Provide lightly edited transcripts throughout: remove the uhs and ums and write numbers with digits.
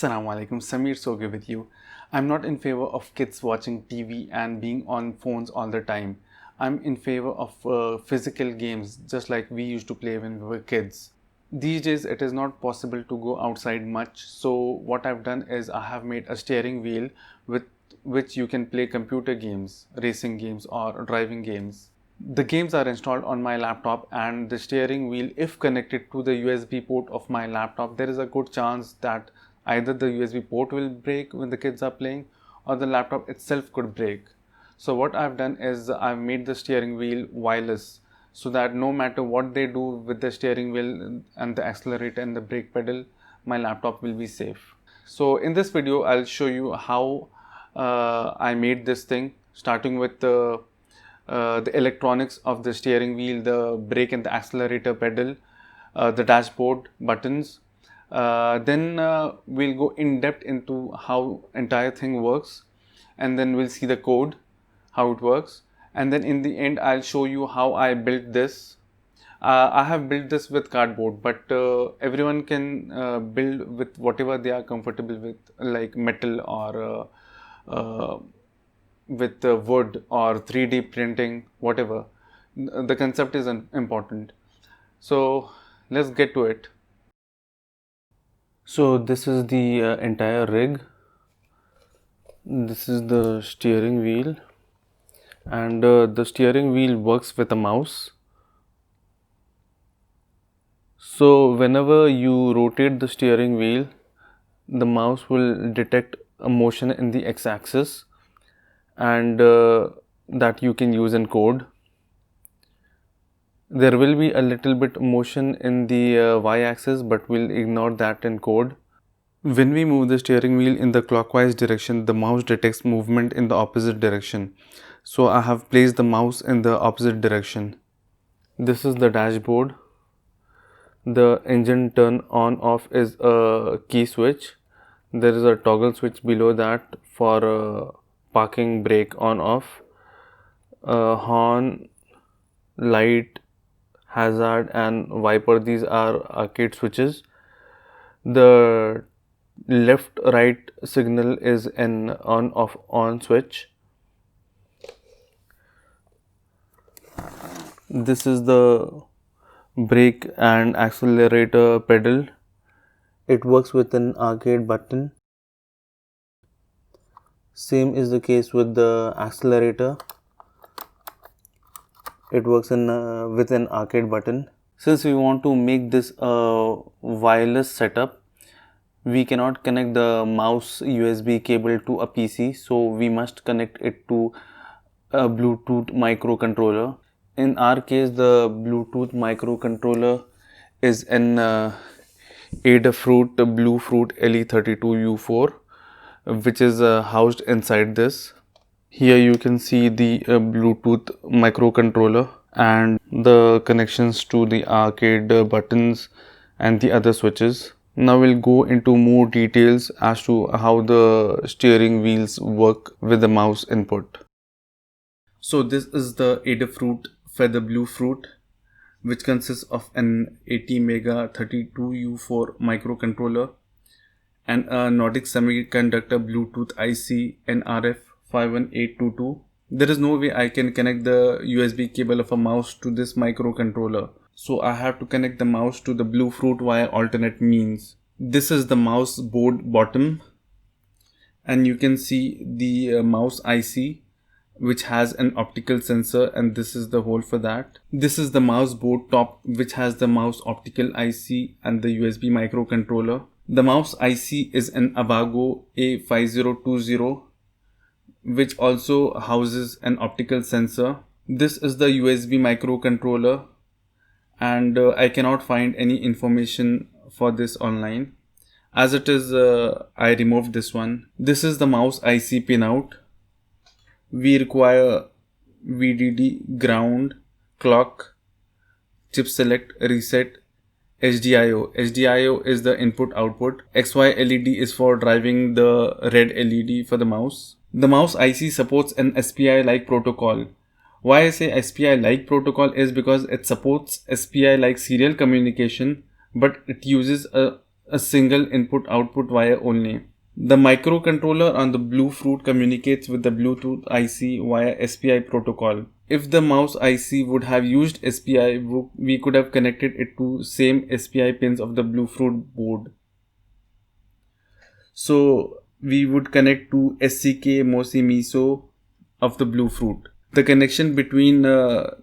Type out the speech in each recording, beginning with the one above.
Assalamu alaikum, Samir Soge with you. I'm not in favor of kids watching TV and being on phones all the time. I'm in favor of physical games just like we used to play when we were kids. These days it is not possible to go outside much, so what I've done is I have made a steering wheel with which you can play computer games, racing games or driving games. The games are installed on my laptop, and the steering wheel, if connected to the USB port of my laptop, there is a good chance that either the USB port will break when the kids are playing or the laptop itself could break. So what I've done is I've made the steering wheel wireless so that no matter what they do with the steering wheel and the accelerator and the brake pedal, my laptop will be safe. So in this video I'll show you how I made this thing, starting with the electronics of the steering wheel, the brake and the accelerator pedal, the dashboard buttons. Then we'll go in depth into how entire thing works, and then we'll see the code, how it works, and then in the end I'll show you how I built this. I have built this with cardboard, but everyone can build with whatever they are comfortable with, like metal or with wood or 3D printing, whatever. The concept is important. So let's get to it. So this is the entire rig. This is the steering wheel, and the steering wheel works with a mouse. So whenever you rotate the steering wheel, the mouse will detect a motion in the x-axis, and that you can use in code. There will be a little bit motion in the y-axis, but we'll ignore that in code. When we move the steering wheel in the clockwise direction, the mouse detects movement in the opposite direction. So I have placed the mouse in the opposite direction. This is the dashboard. The engine turn on off is a key switch. There is a toggle switch below that for parking, brake on off, horn, light, hazard and wiper. These are arcade switches. The left right signal is an on off on switch. This is the brake and accelerator pedal. It works with an arcade button. Same is the case with the accelerator. It works with an arcade button. Since we want to make this a wireless setup, we cannot connect the mouse USB cable to a PC, so we must connect it to a Bluetooth microcontroller. In our case, the Bluetooth microcontroller is an Adafruit Bluefruit LE32U4, which is housed inside this. Here you can see the Bluetooth microcontroller and the connections to the arcade buttons and the other switches. Now we'll go into more details as to how the steering wheels work with the mouse input. So this is the Adafruit Feather Bluefruit, which consists of an ATmega 32U4 microcontroller and a Nordic Semiconductor Bluetooth IC NRF51822. There is no way I can connect the USB cable of a mouse to this microcontroller, so I have to connect the mouse to the Bluefruit via alternate means. This is the mouse board bottom, and you can see the mouse IC, which has an optical sensor, and this is the hole for that. This is the mouse board top, which has the mouse optical IC and the USB microcontroller. The mouse IC is an Avago A5020, which also houses an optical sensor. This is the USB microcontroller, and I cannot find any information for this online. As it is, I removed this one. This is the mouse IC pinout. We require VDD, ground, clock, chip select, reset, HDIO. HDIO is the input output. XY LED is for driving the red LED for the mouse. The mouse IC supports an SPI-like protocol. Why I say SPI-like protocol is because it supports SPI-like serial communication, but it uses a a single input output wire only. The microcontroller on the Bluefruit communicates with the Bluetooth IC via SPI protocol. If the mouse IC would have used SPI, we could have connected it to same SPI pins of the Bluefruit board. So we would connect to SCK MOSI MISO of the Bluefruit. The connection between the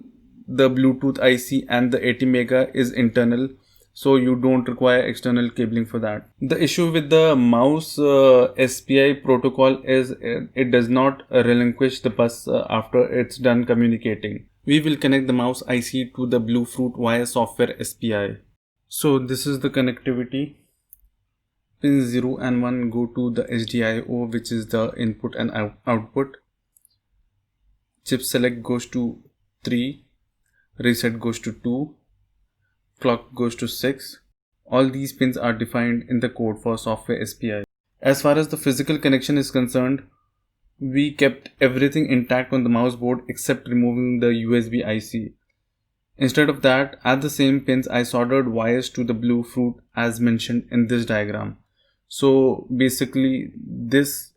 Bluetooth IC and the 80 mega is internal, so you don't require external cabling for that. The issue with the mouse SPI protocol is it does not relinquish the bus after it's done communicating. We will connect the mouse IC to the Bluefruit via software SPI. So this is the connectivity. Pins 0 and 1 go to the SDIO, which is the input and output. Chip select goes to 3, reset goes to 2, clock goes to 6. All these pins are defined in the code for software SPI. As far as the physical connection is concerned, we kept everything intact on the mouse board except removing the USB IC. Instead of that, at the same pins I soldered wires to the Bluefruit as mentioned in this diagram. So basically this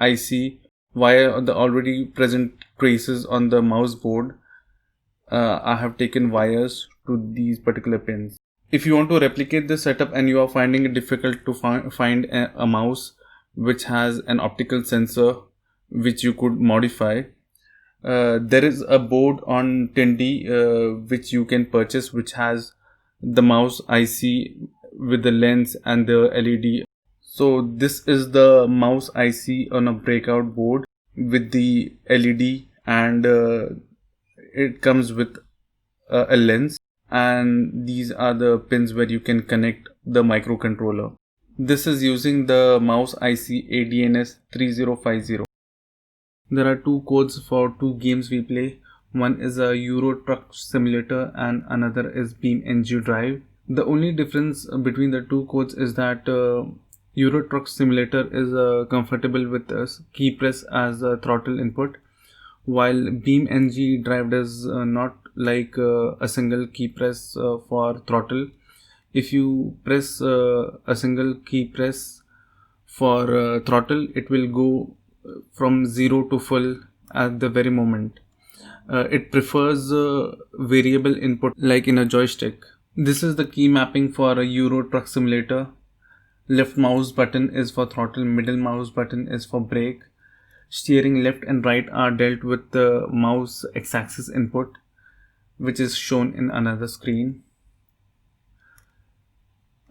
IC via the already present traces on the mouse board, I have taken wires to these particular pins. If you want to replicate this setup and you are finding it difficult to find a mouse which has an optical sensor which you could modify, there is a board on Tindy which you can purchase, which has the mouse IC with the lens and the LED. So this is the mouse IC on a breakout board with the LED, and it comes with a lens, and these are the pins where you can connect the microcontroller. This is using the mouse IC ADNS 3050. There are two codes for two games we play. One is a Euro Truck Simulator and another is BeamNG Drive. The only difference between the two codes is that Euro Truck Simulator is comfortable with key press as a throttle input, while BeamNG Drive does not like a single key press for throttle. If you press a single key press for throttle, it will go from 0 to full at the very moment. It prefers variable input like in a joystick. This is the key mapping for a Euro Truck Simulator. Left mouse button is for throttle, middle mouse button is for brake. Steering left and right are dealt with the mouse x-axis input, which is shown in another screen.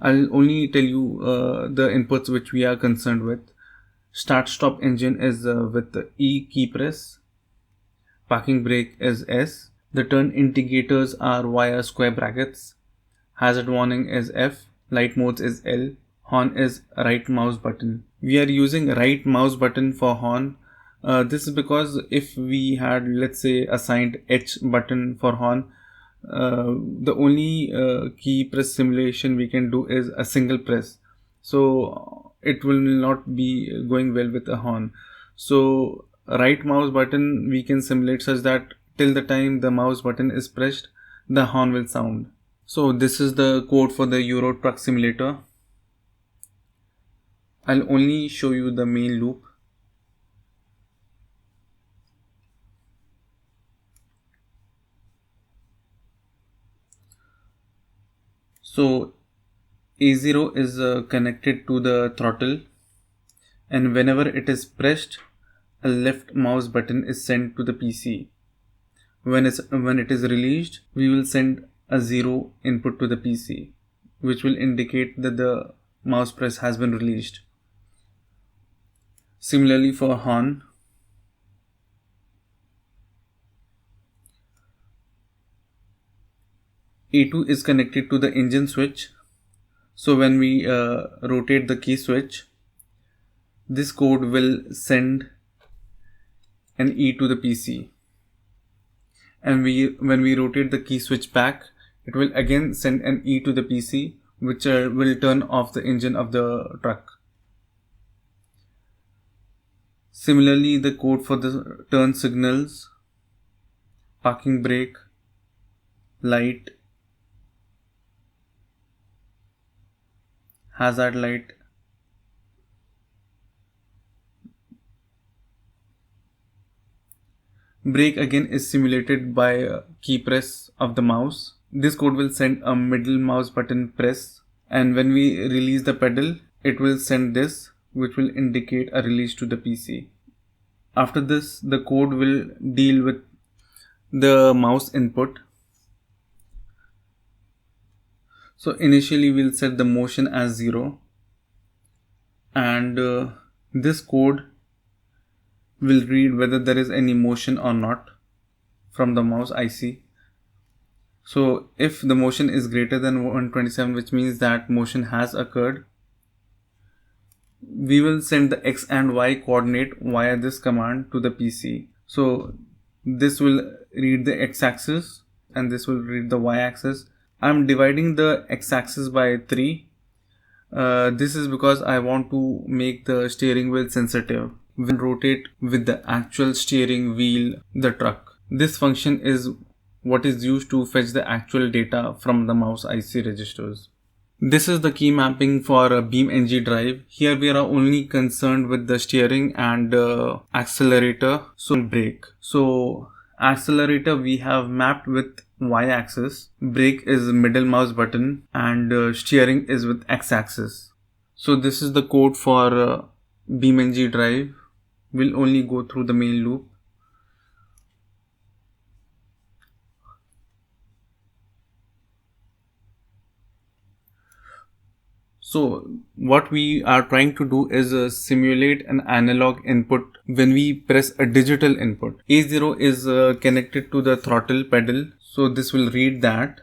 I'll only tell you the inputs which we are concerned with. Start stop engine is with the E key press. Parking brake is S. The turn indicators are via square brackets. Hazard warning is F. Light modes is L. Horn is right mouse button. We are using right mouse button for horn. This is because if we had, let's say, assigned H button for horn, the only key press simulation we can do is a single press. So it will not be going well with a horn. So right mouse button we can simulate such that till the time the mouse button is pressed, the horn will sound. So this is the code for the Euro Truck Simulator. I'll only show you the main loop. So A0 is connected to the throttle, and whenever it is pressed, a left mouse button is sent to the PC. When it is released, we will send a 0 input to the PC, which will indicate that the mouse press has been released. Similarly for horn, A2 is connected to the engine switch. So when we rotate the key switch, this code will send an E to the PC. And when we rotate the key switch back, it will again send an E to the PC, which will turn off the engine of the truck. Similarly, the code for the turn signals, parking brake, light, hazard light. Brake again is simulated by a key press of the mouse. This code will send a middle mouse button press, and when we release the pedal, it will send this, which will indicate a release to the PC. After this, the code will deal with the mouse input. So initially we'll set the motion as 0, and this code will read whether there is any motion or not from the mouse IC. So if the motion is greater than 127, which means that motion has occurred, we will send the X and Y coordinate via this command to the PC. So this will read the X axis and this will read the Y axis. I'm dividing the X axis by 3. This is because I want to make the steering wheel sensitive when rotate with the actual steering wheel the truck. This function is what is used to fetch the actual data from the mouse IC registers. This is the key mapping for a BeamNG drive. Here we are only concerned with the steering and accelerator, so brake. So accelerator we have mapped with y-axis, brake is middle mouse button, and steering is with x-axis. So this is the code for BeamNG drive. We'll only go through the main loop. So what we are trying to do is simulate an analog input when we press a digital input. A0 is connected to the throttle pedal, so this will read that.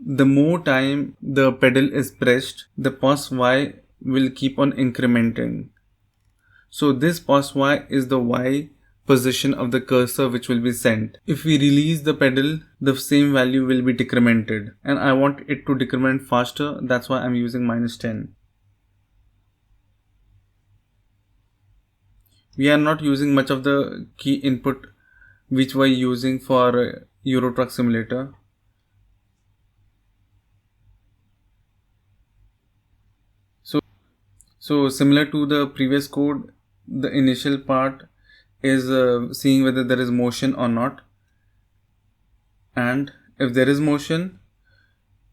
The more time the pedal is pressed, the pos y will keep on incrementing. So this pos y is the y position of the cursor which will be sent. If we release the pedal, the same value will be decremented, and I want it to decrement faster, that's why I'm using -10. We are not using much of the key input which we're using for Euro Truck Simulator. So similar to the previous code, the initial part is seeing whether there is motion or not, and if there is motion,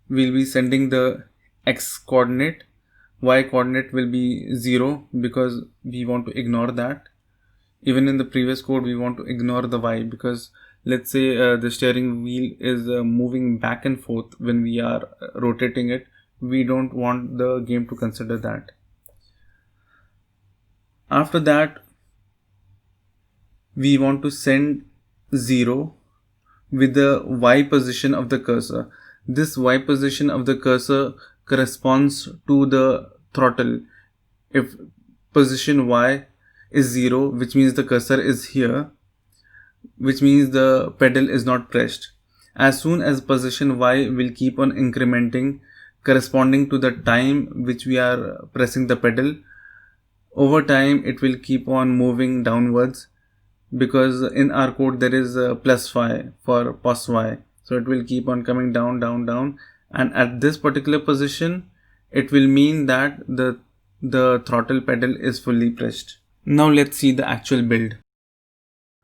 we'll be sending the x coordinate. Y coordinate will be 0 because we want to ignore that. Even in the previous code we want to ignore the y, because let's say the steering wheel is moving back and forth when we are rotating it. We don't want the game to consider that. After that, we want to send 0 with the y position of the cursor. This y position of the cursor corresponds to the throttle. If position y is 0, which means the cursor is here, which means the pedal is not pressed. As soon as position y will keep on incrementing corresponding to the time which we are pressing the pedal, over time it will keep on moving downwards, because in our code there is a +y for pos y, so it will keep on coming down, down, down, and at this particular position it will mean that the throttle pedal is fully pressed. Now let's see the actual build.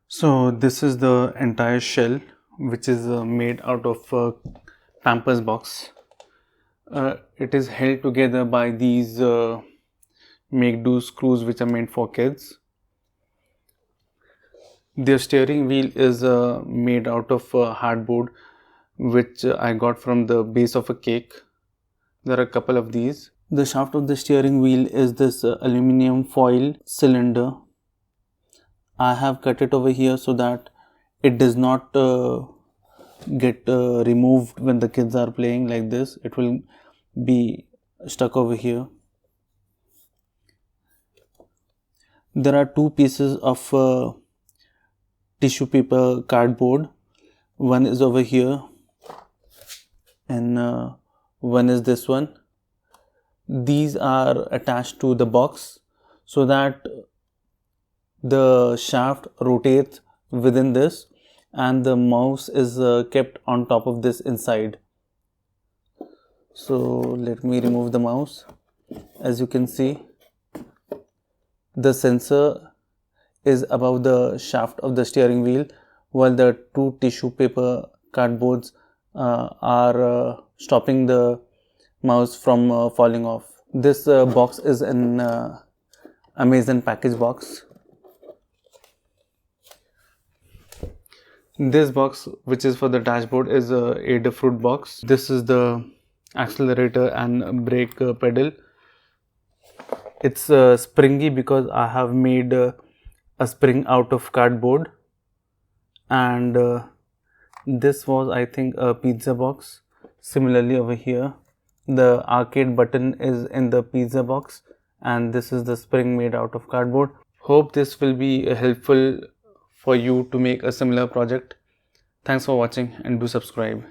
So this is the entire shell, which is made out of Pampers box. It is held together by these make-do screws which are meant for kids. The steering wheel is made out of hardboard, which I got from the base of a cake. There are a couple of these. The shaft of the steering wheel is this aluminum foil cylinder. I have cut it over here so that it does not get removed when the kids are playing like this. It will be stuck over here. There are two pieces of tissue paper cardboard. One is over here and one is this one. These are attached to the box so that the shaft rotates within this and the mouse is kept on top of this inside. So let me remove the mouse. As you can see, the sensor is above the shaft of the steering wheel, while the two tissue paper cardboards are stopping the mouse from falling off. This box is an Amazon package box. This box, which is for the dashboard, is a Adafruit box. This is the accelerator and brake pedal. It's springy because I have made a spring out of cardboard, and this was, I think, a pizza box. Similarly, over here the arcade button is in the pizza box, and this is the spring made out of cardboard. Hope this will be helpful for you to make a similar project. Thanks for watching, and do subscribe.